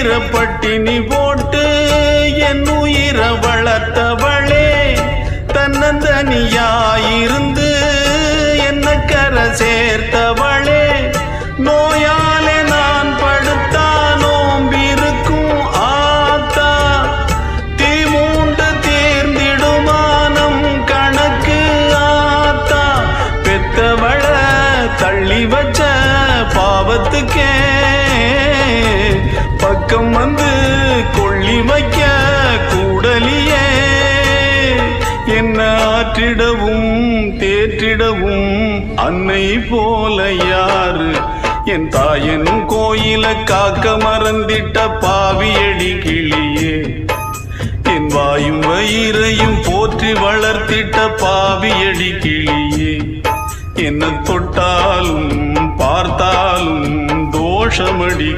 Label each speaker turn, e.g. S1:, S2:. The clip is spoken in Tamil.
S1: உயிரை பட்டினி போட்டு என் உயிரை வளர்த்தவளே, தன்னந்தனியாயிருந்து என்ன கரை சேர்த்தவளே, நோயாலே நான் படுத்தா நோம்பிருக்கும் ஆத்தா, தீ மூண்டு தீர்ந்திடுமானம் கணக்கு ஆத்தா, பெத்தவள தள்ளி வச்ச பாவத்துக்கே பக்கம் வந்து கொள்ளி வைக்க கூடலியே, என்ன ஆற்றிடவும் தேற்றிடவும் அன்னை போல யாரு, என் தாயன் கோயில காக்க மறந்திட்ட பாவியடி கிளியே, என் வாயும் வயிறையும் போற்றி வளர்த்திட்ட பாவியடி கிளியே, என்ன தொட்டாலும் பார்த்தாலும் தோஷமடி